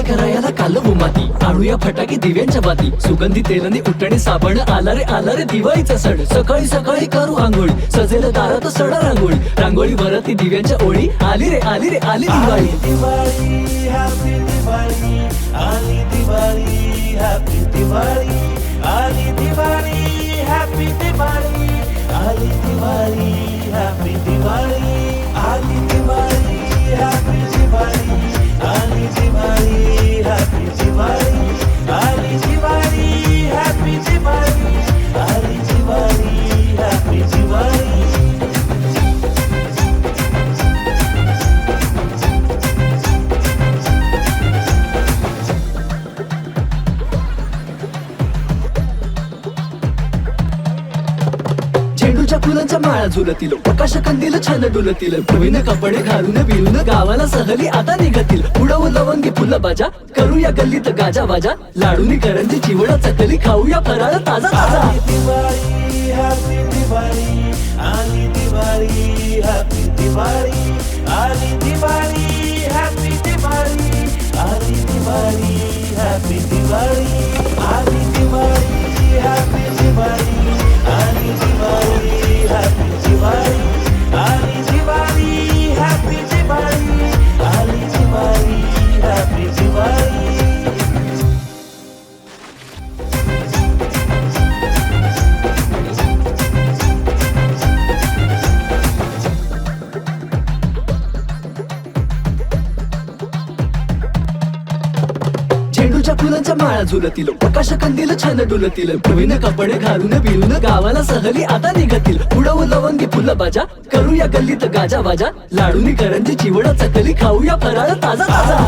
करायला कालवू माती, आणूया फटाके दिव्यांच्या बाती, सुगंधी तेलाने उठणे साबण, आला रे दिवाळीचा सण. सकाळी सकाळी करू आंघोळी, सजेल दारात सडा रांगोळी, रांगोळी वरती दिव्यांच्या ओळी, आली रे दिवाळी. दिवाळी हॅपी दिवाळी, आली दिवाळी हॅपी दिवाळी, आली दिवाळी हॅपी दिवाळी, आली दिवाळी हॅपी दिवाळी, आली दिवाळी हॅपी दिवाळी, आली दिवाळी हॅपी दिवाळी, आली दिवाळी हॅपी दिवाळी, आली दिवाळी हॅपी दिवाळी. झेंडूच्या फुलांच्या माळा झुलतील, प्रकाश कंदील छान डुलतील, नवीन कपडे घालून बिळून गावाला सहली आता निघतील, उडवू लवंगी फुलं बाजा, करूया गल्लीत गाजा वाजा, लाडूनी करंजी चिवडा चकली, खाऊया फराळ ताजा ताजा. आली दिवाळी हॅपी दिवाळी, आली दिवाळी हॅपी दिवाळी, आली दिवाळी हॅपी दिवाळी, आली दिवाळी हॅपी दिवाळी, आली दिवाळी हॅपी दिवाळी, आली दिवाळी हॅपी दिवाळी, आली दिवाळी हॅपी दिवाळी, आली दिवाळी हॅपी दिवाळी. झेंडूच्या फुलांच्या माळा झुलतील, प्रकाश कंदील छान डुलतील, नवीन कपडे घालून बिळून गावाला सहली आता निघतील, उडवू लवंगी फुलं बाजा, करूया गल्लीत गाजा वाजा, लाडूनी करंजी चिवडा चकली, खाऊया फराळ ताजा ताजा.